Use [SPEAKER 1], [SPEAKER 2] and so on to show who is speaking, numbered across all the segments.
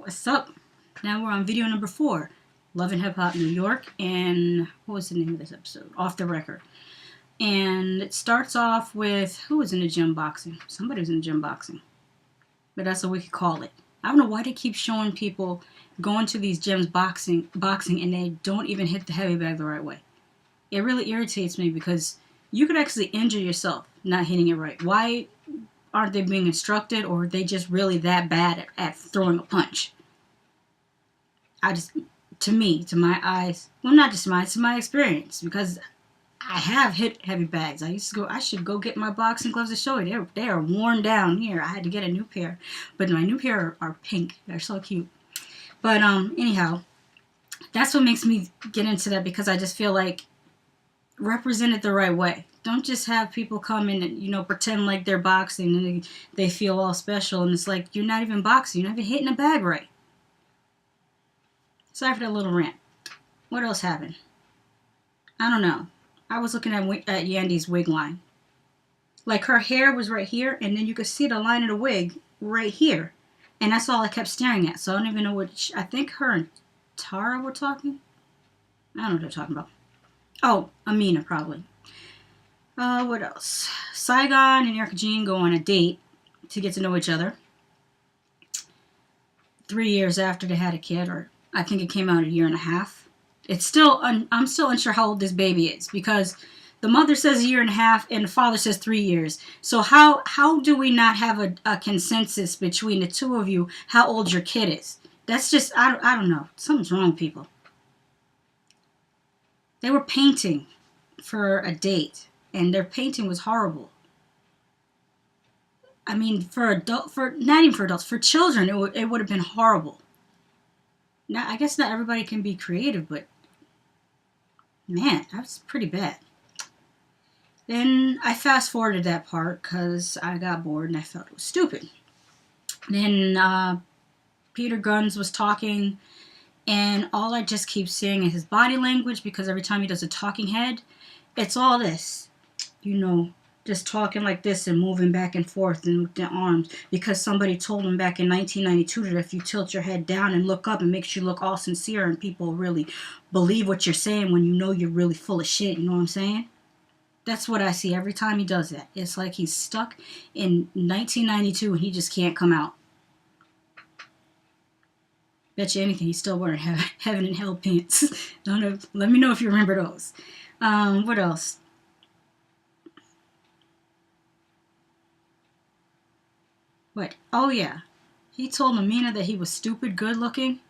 [SPEAKER 1] What's up? Now we're on video number 4, Love and Hip Hop New York, and what was the name of this episode? Off the Record. And it starts off with, who was in the gym boxing? Somebody was in the gym boxing. But that's what we could call it. I don't know why they keep showing people going to these gyms boxing, and they don't even hit the heavy bag the right way. It really irritates me because you could actually injure yourself not hitting it right. Why aren't they being instructed, or are they just really that bad at throwing a punch? To my eyes, well, not just mine, to my experience, because I have hit heavy bags. I should go get my boxing gloves to show you. They are worn down here. I had to get a new pair, but my new pair are pink. They're so cute. But anyhow, that's what makes me get into that, because I just feel like represent it the right way. Don't just have people come in and, pretend like they're boxing and they feel all special, and it's like, you're not even boxing. You're not even hitting a bag right. Sorry for that little rant. What else happened? I don't know. I was looking at Yandy's wig line. Like, her hair was right here, and then you could see the line of the wig right here. And that's all I kept staring at. So I don't even know I think her and Tara were talking. I don't know what they're talking about. Oh, Amina, probably. What else? Saigon and Erica Jean go on a date to get to know each other. 3 years after they had a kid, or I think it came out a year and a half. It's still, I'm still unsure how old this baby is, because the mother says a year and a half and the father says 3 years. So how do we not have a consensus between the two of you how old your kid is? That's just, I don't know. Something's wrong with people. They were painting for a date, and their painting was horrible. I mean, not even for adults, for children, it would have been horrible. Now, I guess not everybody can be creative, but man, that's pretty bad. Then I fast forwarded that part because I got bored and I felt it was stupid. Then Peter Gunz was talking, and all I just keep seeing is his body language, because every time he does a talking head, it's all this, just talking like this and moving back and forth and with the arms, because somebody told him back in 1992 that if you tilt your head down and look up, it makes you look all sincere and people really believe what you're saying when you know you're really full of shit. You know what I'm saying? That's what I see every time he does that. It's like he's stuck in 1992 and he just can't come out. Bet you anything he's still wearing heaven and hell pants. Don't know. Let me know if you remember those. What else? What? Oh, yeah. He told Amina that he was stupid good looking.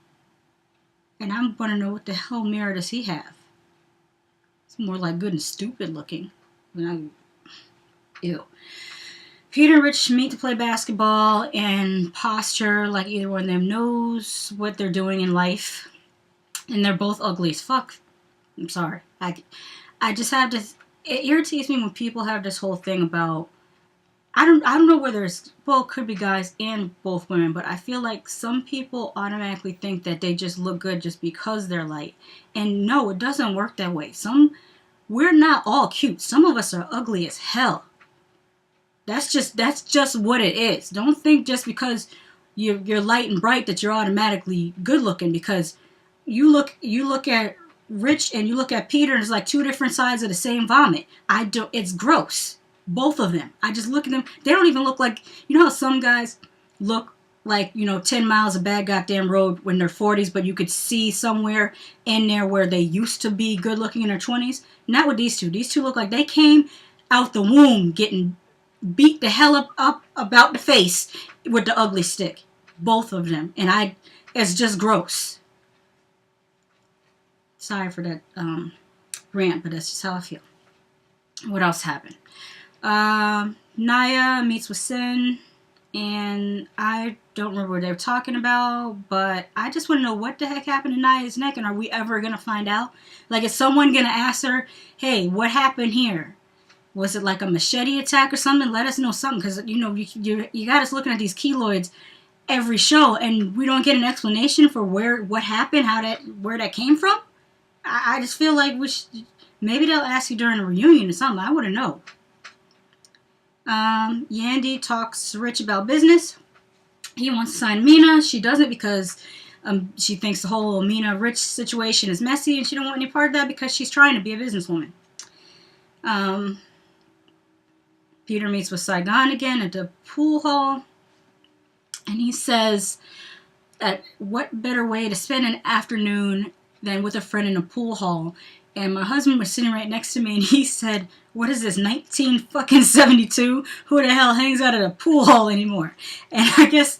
[SPEAKER 1] And I'm going to know, what the hell mirror does he have? It's more like good and stupid looking. Ew. Peter and Rich meet to play basketball and posture like either one of them knows what they're doing in life. And they're both ugly as fuck. I'm sorry. I just have this... It irritates me when people have this whole thing about... I don't know whether it could be guys and both women, but I feel like some people automatically think that they just look good just because they're light. And no, it doesn't work that way. We're not all cute. Some of us are ugly as hell. That's just what it is. Don't think just because you're light and bright that you're automatically good looking, because you look at Rich and you look at Peter and it's like two different sides of the same vomit. It's gross. Both of them. I just look at them. They don't even look like, how some guys look like, 10 miles a bad goddamn road when they're 40s, but you could see somewhere in there where they used to be good looking in their 20s. Not with these two. These two look like they came out the womb getting beat the hell up about the face with the ugly stick. Both of them. And it's just gross. Sorry for that rant, but that's just how I feel. What else happened? Naya meets with Sin, and I don't remember what they were talking about, but I just want to know what the heck happened to Naya's neck, and are we ever going to find out? Like, is someone going to ask her, hey, what happened here? Was it like a machete attack or something? Let us know something, because, you got us looking at these keloids every show, and we don't get an explanation for what happened, where that came from. I just feel like maybe they'll ask you during a reunion or something. I wouldn't know. Yandy talks to Rich about business. He wants to sign Mina. She doesn't because she thinks the whole Mina Rich situation is messy, and she don't want any part of that because she's trying to be a businesswoman. Peter meets with Saigon again at the pool hall, and he says that what better way to spend an afternoon than with a friend in a pool hall. And my husband was sitting right next to me, and he said, "What is this, 1972? Who the hell hangs out at a pool hall anymore?" And I guess,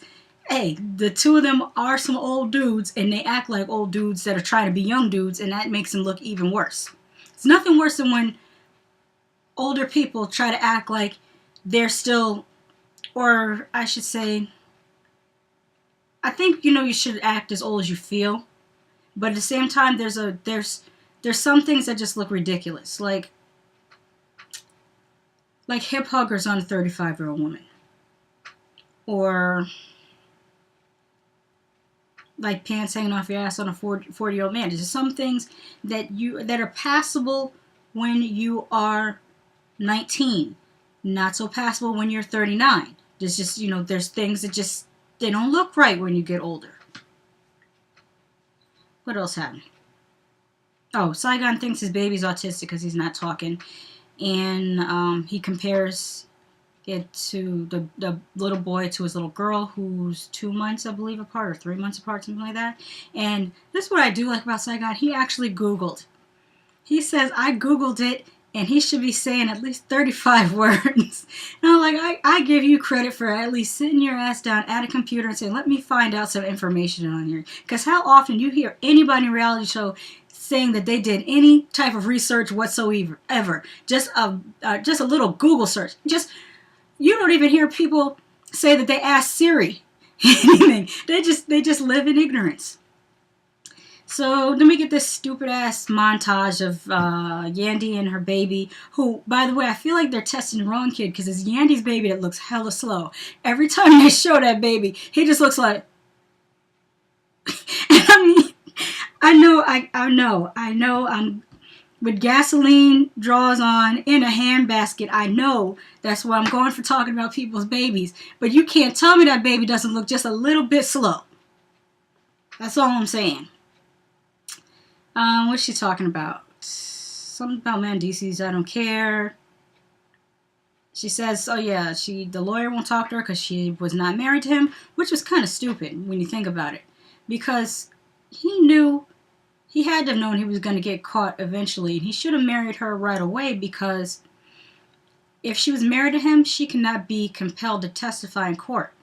[SPEAKER 1] hey, the two of them are some old dudes, and they act like old dudes that are trying to be young dudes, and that makes them look even worse. It's nothing worse than when older people try to act like they're still, or I should say, I think, you should act as old as you feel, but at the same time, there's some things that just look ridiculous, like hip huggers on a 35-year-old woman, or like pants hanging off your ass on a 40-year-old man. There's just some things that are passable when you are 19, not so passable when you're 39. There's just, there's things that just, they don't look right when you get older. What else happened? Oh, Saigon thinks his baby's autistic because he's not talking. And he compares it to the little boy to his little girl, who's 2 months, I believe, apart, or 3 months apart, something like that. And this is what I do like about Saigon. He actually Googled. He says, I Googled it, and he should be saying at least 35 words. And I'm like, I give you credit for at least sitting your ass down at a computer and saying, let me find out some information on here. Because how often you hear anybody in a reality show saying that they did any type of research whatsoever, ever. Just a little Google search. You don't even hear people say that they asked Siri anything. They just live in ignorance. So let me get this stupid ass montage of Yandy and her baby, who, by the way, I feel like they're testing the wrong kid because it's Yandy's baby that looks hella slow. Every time they show that baby, he just looks like, I mean, I know, I'm with gasoline draws on in a handbasket. I know that's why I'm going for talking about people's babies. But you can't tell me that baby doesn't look just a little bit slow. That's all I'm saying. What's she talking about? Something about Mendices, I don't care. She says, oh yeah, the lawyer won't talk to her because she was not married to him, which was kind of stupid when you think about it. Because he had to have known he was going to get caught eventually. And he should have married her right away, because if she was married to him, she cannot be compelled to testify in court.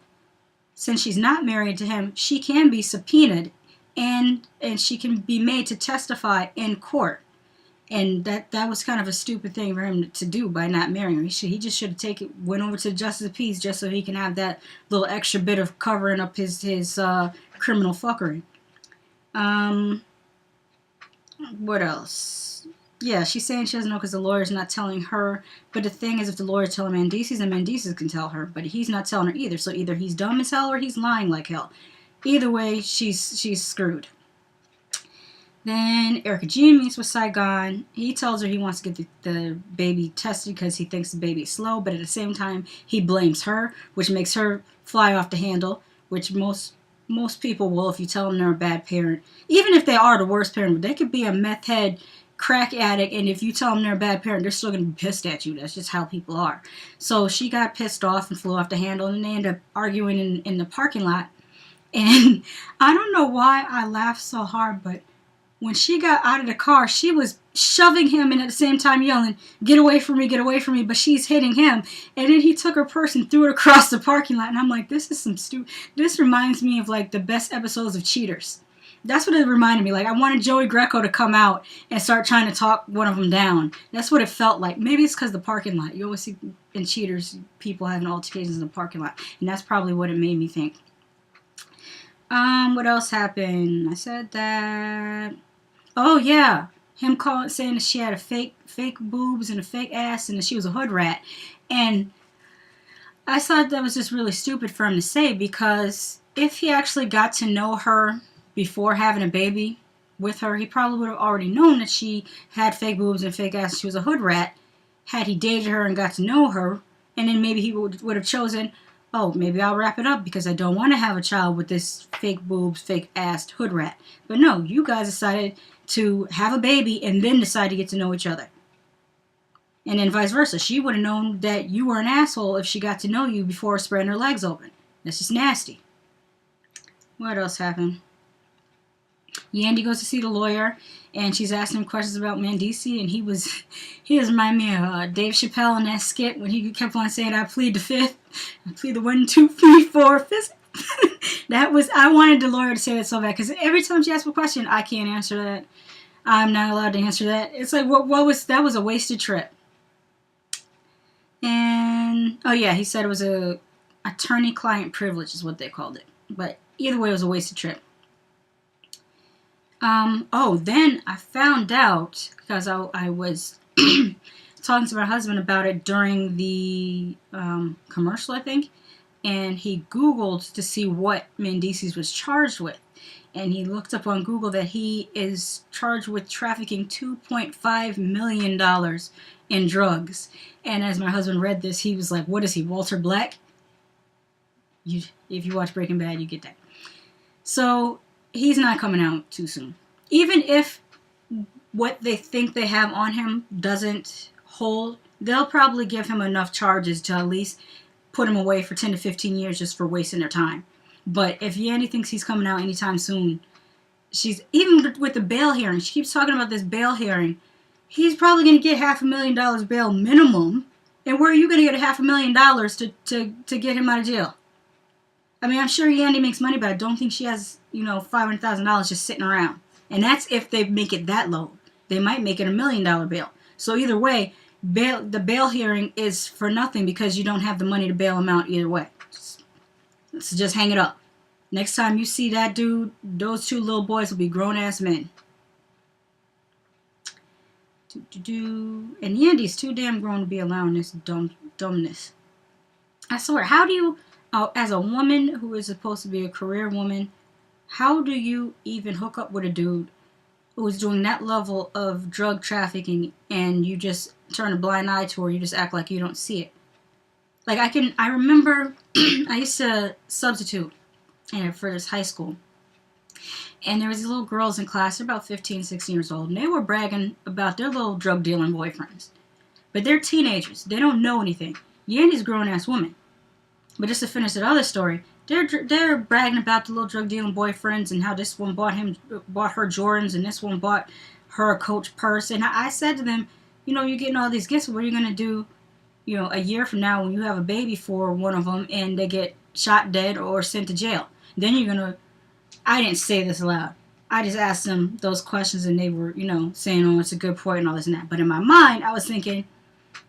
[SPEAKER 1] Since she's not married to him, she can be subpoenaed and she can be made to testify in court. And that was kind of a stupid thing for him to do by not marrying her. He just should have went over to the Justice of Peace just so he can have that little extra bit of covering up his criminal fuckery. What else? Yeah, she's saying she doesn't know because the lawyer's not telling her. But the thing is, if the lawyer's telling Mendices, then Mendices can tell her. But he's not telling her either. So either he's dumb as hell or he's lying like hell. Either way, she's screwed. Then Erica Jean meets with Saigon. He tells her he wants to get the baby tested because he thinks the baby is slow. But at the same time, he blames her, which makes her fly off the handle, which most people will if you tell them they're a bad parent. Even if they are the worst parent, they could be a meth head, crack addict, and if you tell them they're a bad parent, they're still going to be pissed at you. That's just how people are. So she got pissed off and flew off the handle, and they ended up arguing in the parking lot. And I don't know why I laughed so hard, but when she got out of the car, she was shoving him and at the same time yelling, get away from me, but she's hitting him. And then he took her purse and threw it across the parking lot. And I'm like, this is some stupid. This reminds me of like the best episodes of Cheaters. That's what it reminded me. Like, I wanted Joey Greco to come out and start trying to talk one of them down. That's what it felt like. Maybe it's because the parking lot. You always see in Cheaters people having altercations in the parking lot. And that's probably what it made me think. What else happened? I said that. Oh, yeah. Him saying that she had a fake boobs and a fake ass and that she was a hood rat. And I thought that was just really stupid for him to say, because if he actually got to know her before having a baby with her, he probably would have already known that she had fake boobs and fake ass and she was a hood rat had he dated her and got to know her. And then maybe he would have chosen oh, maybe I'll wrap it up because I don't want to have a child with this fake boobs, fake ass hood rat. But no, you guys decided to have a baby and then decide to get to know each other. And then vice versa. She would have known that you were an asshole if she got to know you before spreading her legs open. That's just nasty. What else happened? Yandy goes to see the lawyer, and she's asking him questions about Mendici, and he reminded me of Dave Chappelle in that skit when he kept on saying, I plead the fifth, I plead the 1, 2, 3, 4, fifth. I wanted the lawyer to say that so bad, because every time she asks a question, I can't answer that. I'm not allowed to answer that. It's like, that was a wasted trip. And, oh yeah, he said it was a attorney-client privilege is what they called it. But either way, it was a wasted trip. Then I found out, because I was talking to my husband about it during the commercial, I think, and he Googled to see what Mendici was charged with. And he looked up on Google that he is charged with trafficking $2.5 million in drugs. And as my husband read this, he was like, what is he, Walter Black? If you watch Breaking Bad, you get that. So he's not coming out too soon. Even if what they think they have on him doesn't hold, they'll probably give him enough charges to at least put him away for 10 to 15 years just for wasting their time. But if Yandy thinks he's coming out anytime soon, even with the bail hearing, she keeps talking about this bail hearing. He's probably going to get $500,000 bail minimum. And where are you going to get $500,000 to get him out of jail? I mean, I'm sure Yandy makes money, but I don't think she has, $500,000 just sitting around. And that's if they make it that low. They might make it $1 million bail. So either way, the bail hearing is for nothing because you don't have the money to bail him out either way. So just hang it up. Next time you see that dude, those two little boys will be grown-ass men. And Yandy's too damn grown to be allowing this dumbness. I swear, how do you, as a woman who is supposed to be a career woman, how do you even hook up with a dude who is doing that level of drug trafficking and you just turn a blind eye to her, you just act like you don't see it? Like, I remember I used to substitute for this high school. And there was these little girls in class, they're about 15, 16 years old, and they were bragging about their little drug dealing boyfriends. But they're teenagers. They don't know anything. Yandy's a grown-ass woman. But just to finish that other story, they're bragging about the little drug dealing boyfriends and how this one bought her Jordans and this one bought her a Coach purse. And I said to them, you're getting all these gifts. What are you going to do, a year from now when you have a baby for one of them and they get shot dead or sent to jail? Then you're going to... I didn't say this aloud. I just asked them those questions and they were, saying, oh, it's a good point and all this and that. But in my mind, I was thinking,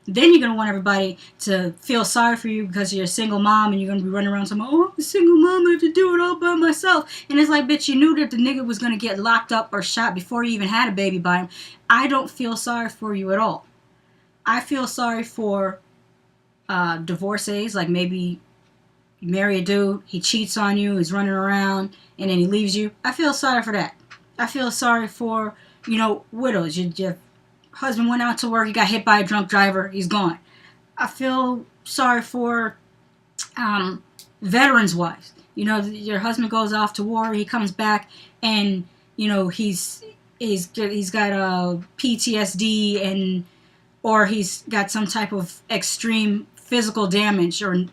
[SPEAKER 1] then you're going to want everybody to feel sorry for you because you're a single mom and you're going to be running around saying, oh, I'm a single mom, I have to do it all by myself. And it's like, bitch, you knew that the nigga was going to get locked up or shot before you even had a baby by him. I don't feel sorry for you at all. I feel sorry for divorcees, like maybe you marry a dude, he cheats on you, he's running around, and then he leaves you. I feel sorry for that. I feel sorry for, widows. Your husband went out to work, he got hit by a drunk driver, he's gone. I feel sorry for veterans' wives. Your husband goes off to war, he comes back, and, he's got a PTSD or he's got some type of extreme physical damage or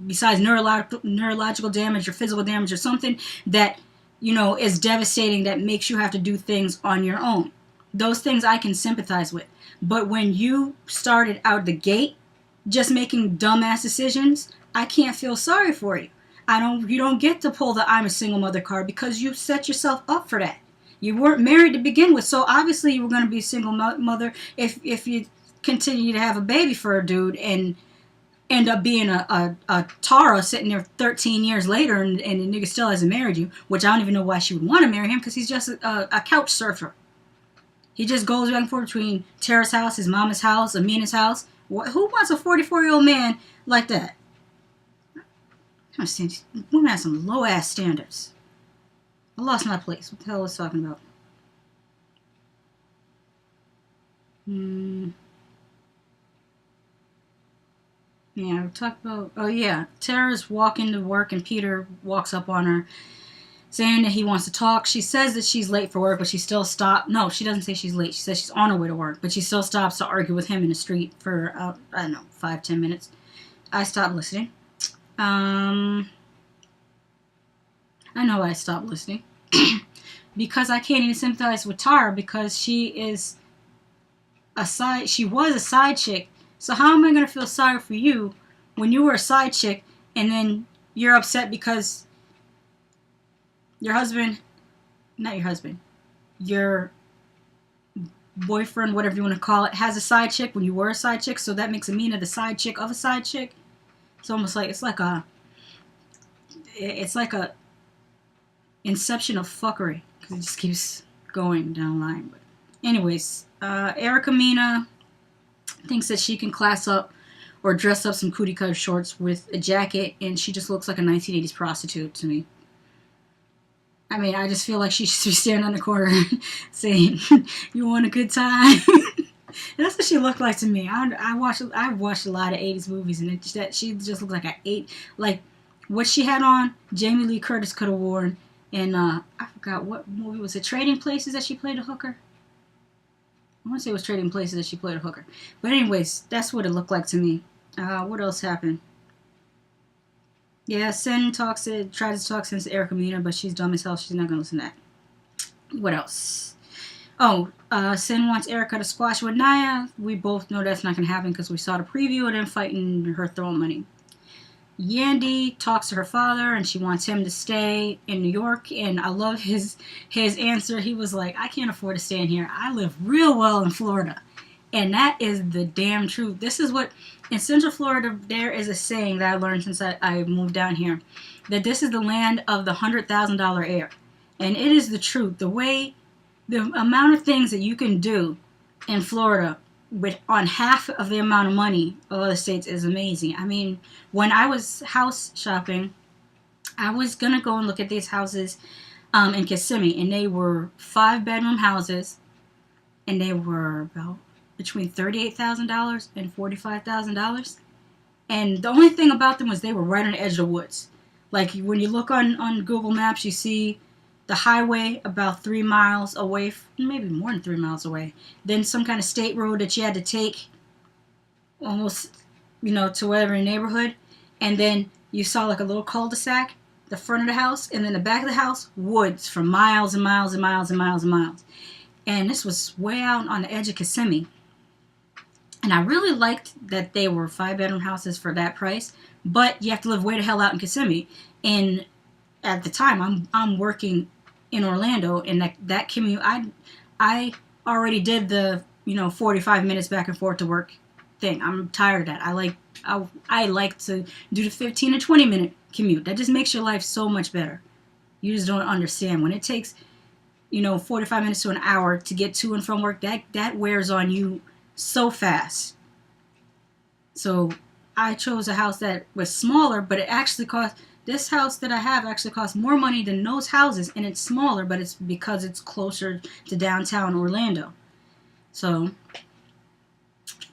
[SPEAKER 1] besides neurological damage or physical damage or something that, is devastating that makes you have to do things on your own. Those things I can sympathize with. But when you started out the gate just making dumbass decisions, I can't feel sorry for you. You don't get to pull the I'm a single mother card because you set yourself up for that. You weren't married to begin with, so obviously you were going to be a single mother if you continue to have a baby for a dude and end up being a Tara sitting there 13 years later and the nigga still hasn't married you, which I don't even know why she would want to marry him because he's just a couch surfer. He just goes back and forth between Tara's house, his mama's house, Amina's house. Who wants a 44-year-old man like that? I understand. Women have some low-ass standards. I lost my place. What the hell was I talking about? Yeah, we talked about. Oh yeah, Tara's walking to work, and Peter walks up on her, saying that he wants to talk. She says that she's late for work, but she still stops. No, she doesn't say she's late. She says she's on her way to work, but she still stops to argue with him in the street for I don't know, 5-10 minutes. I stopped listening. I know I stopped listening because I can't even sympathize with Tara because she is a side. She was a side chick. So how am I gonna feel sorry for you when you were a side chick and then you're upset because your husband, not your husband, your boyfriend, whatever you want to call it, has a side chick when you were a side chick, so that makes a mean of the side chick of a side chick. It's almost like it's like a inception of fuckery because it just keeps going down the line. But anyways, Erica Mena thinks that she can class up or dress up some cootie cutter shorts with a jacket, and she just looks like a 1980s prostitute to me. I mean, I just feel like she should be standing on the corner saying, "You want a good time?" That's what she looked like to me. I've watched a lot of 80s movies, and she just looked like what she had on. Jamie Lee Curtis could have worn, and I forgot what movie was it. Trading Places that she played a hooker. I want to say it was Trading Places that she played a hooker. But anyways, that's what it looked like to me. What else happened? Yeah, Sin tries to talk sense to Erica Mena, but she's dumb as hell. She's not going to listen to that. What else? Oh, Sin wants Erica to squash with Naya. We both know that's not going to happen because we saw the preview of them fighting her throwing money. Yandy talks to her father, and she wants him to stay in New York. And I love his answer. He was like, "I can't afford to stay in here. I live real well in Florida." And that is the damn truth. This is what, in Central Florida, there is a saying that I learned since I moved down here, that this is the land of the $100,000 heir. And it is the truth. The amount of things that you can do in Florida on half of the amount of money of other states is amazing. I mean, when I was house shopping, I was going to go and look at these houses in Kissimmee, and they were 5-bedroom houses, and they were about between $38,000 and $45,000. And the only thing about them was they were right on the edge of the woods. Like when you look on Google Maps, you see the highway about 3 miles away, maybe more than 3 miles away. Then some kind of state road that you had to take almost, to whatever neighborhood. And then you saw like a little cul-de-sac, the front of the house, and then the back of the house, woods for miles and miles and miles and miles and miles. And this was way out on the edge of Kissimmee. And I really liked that they were 5-bedroom houses for that price, but you have to live way the hell out in Kissimmee. And at the time, I'm working in Orlando, and that commute, I already did the 45 minutes back and forth to work thing. I'm tired of that. I like to do the 15 to 20 minute commute. That just makes your life so much better. You just don't understand when it takes 45 minutes to an hour to get to and from work. That wears on you so fast. So I chose a house that was smaller, but it actually cost, this house that I have actually costs more money than those houses, and it's smaller, but it's because it's closer to downtown Orlando. So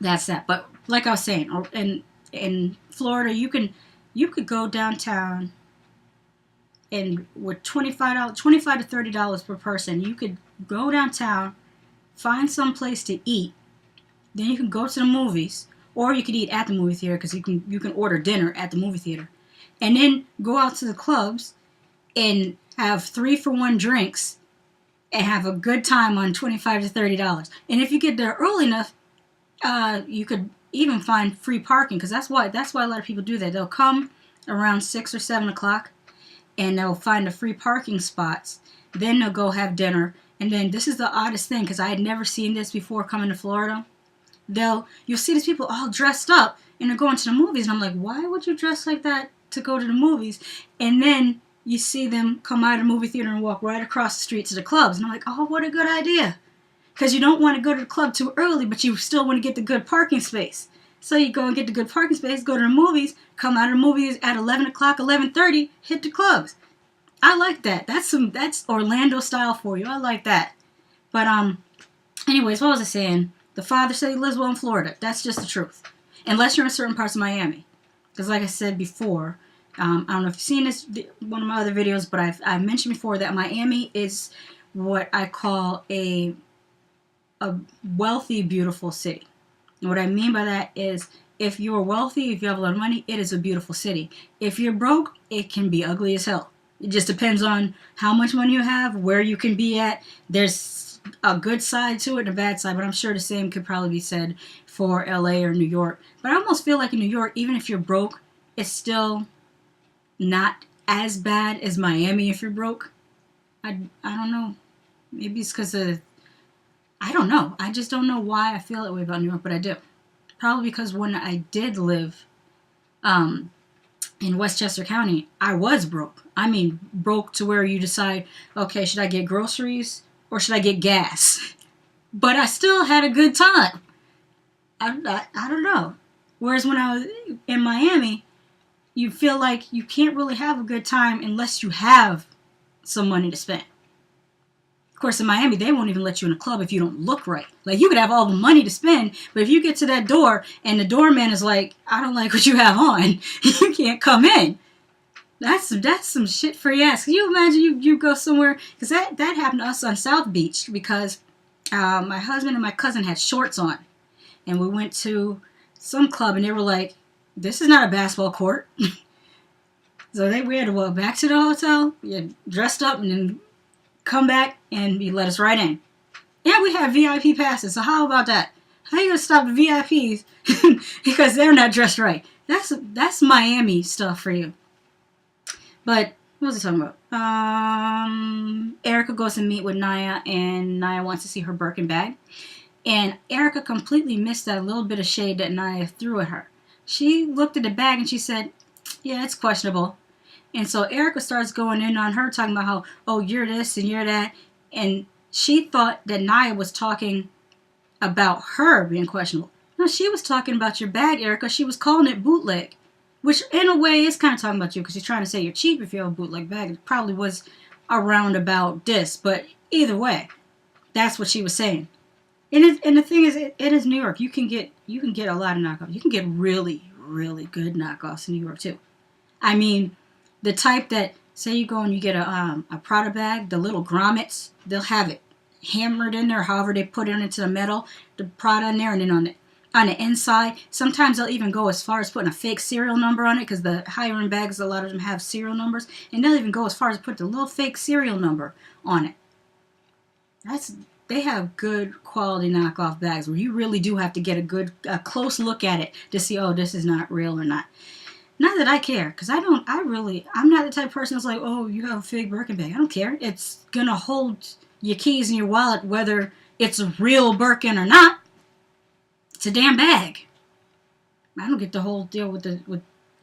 [SPEAKER 1] that's that. But like I was saying, in Florida, you could go downtown, and with $25 to $30 per person, you could go downtown, find some place to eat. Then you can go to the movies, or you could eat at the movie theater because you can order dinner at the movie theater, and then go out to the clubs and have 3-for-1 drinks and have a good time on $25 to $30. And if you get there early enough, you could even find free parking because that's why a lot of people do that. They'll come around 6 or 7 o'clock, and they'll find the free parking spots. Then they'll go have dinner, and then this is the oddest thing because I had never seen this before coming to Florida. You'll see these people all dressed up, and they're going to the movies, and I'm like, why would you dress like that to go to the movies? And then you see them come out of the movie theater and walk right across the street to the clubs, and I'm like, oh, what a good idea, because you don't want to go to the club too early, but you still want to get the good parking space. So you go and get the good parking space, go to the movies, come out of the movies at 11 o'clock, 11:30, hit the clubs. I like that. That's Orlando style for you. I like that. But anyways, what was I saying? The father said he lives well in Florida. That's just the truth. Unless you're in certain parts of Miami. Because like I said before, I don't know if you've seen this, one of my other videos, but I've mentioned before that Miami is what I call a wealthy, beautiful city. And what I mean by that is if you're wealthy, if you have a lot of money, it is a beautiful city. If you're broke, it can be ugly as hell. It just depends on how much money you have, where you can be at. There's a good side to it and a bad side, but I'm sure the same could probably be said for LA or New York. But I almost feel like in New York, even if you're broke, it's still not as bad as Miami if you're broke. I don't know. Maybe it's because of, I don't know. I just don't know why I feel that way about New York, but I do. Probably because when I did live in Westchester County, I was broke. I mean, broke to where you decide, okay, should I get groceries or should I get gas? But I still had a good time. I don't know. Whereas when I was in Miami, you feel like you can't really have a good time unless you have some money to spend. Of course, in Miami, they won't even let you in a club if you don't look right. Like, you could have all the money to spend, but if you get to that door and the doorman is like, I don't like what you have on, you can't come in. That's some shit for your ass. Can you imagine you go somewhere? Because that happened to us on South Beach because my husband and my cousin had shorts on. And we went to some club and they were like, this is not a basketball court. So we had to walk back to the hotel, get dressed up, and then come back and he let us right in. Yeah, we have VIP passes, so how about that? How are you going to stop the VIPs because they're not dressed right? That's Miami stuff for you. But what was I talking about? Erica goes to meet with Naya, and Naya wants to see her Birkin bag. And Erica completely missed that little bit of shade that Naya threw at her. She looked at the bag and she said, yeah, it's questionable. And so Erica starts going in on her, talking about how, oh, you're this and you're that. And she thought that Naya was talking about her being questionable. No, she was talking about your bag, Erica. She was calling it bootleg. Which, in a way, is kind of talking about you because she's trying to say you're cheap if you have a bootleg bag. It probably was around about this. But either way, that's what she was saying. And the thing is, it is New York. You can get a lot of knockoffs. You can get really, really good knockoffs in New York, too. I mean, the type that, say you go and you get a Prada bag, the little grommets, they'll have it hammered in there, however they put it into the metal, the Prada in there, and then on the inside, sometimes they'll even go as far as putting a fake serial number on it, because the higher-end bags, a lot of them have serial numbers, and they'll even go as far as put the little fake serial number on it. They have good quality knockoff bags where you really do have to get a close look at it to see, oh, this is not real or not. Not that I care, because I'm not the type of person that's like, oh, you have a fake Birkin bag. I don't care. It's going to hold your keys in your wallet whether it's a real Birkin or not. It's a damn bag. I don't get the whole deal with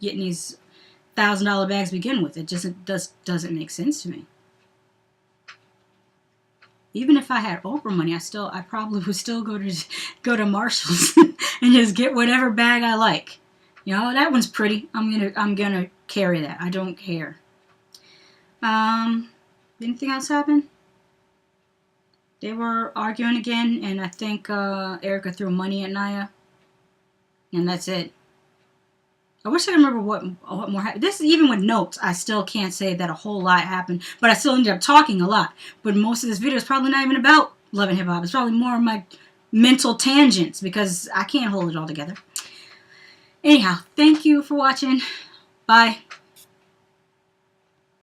[SPEAKER 1] getting these $1,000 bags to begin with. It just doesn't make sense to me. Even if I had Oprah money, I probably would still go to Marshall's and just get whatever bag I like. You know, that one's pretty. I'm gonna carry that. I don't care. Anything else happen? They were arguing again, and I think Erica threw money at Naya, and that's it. I wish I could remember what more happened. This is even with notes. I still can't say that a whole lot happened, but I still ended up talking a lot. But most of this video is probably not even about Love and Hip Hop. It's probably more of my mental tangents because I can't hold it all together. Anyhow, thank you for watching. Bye.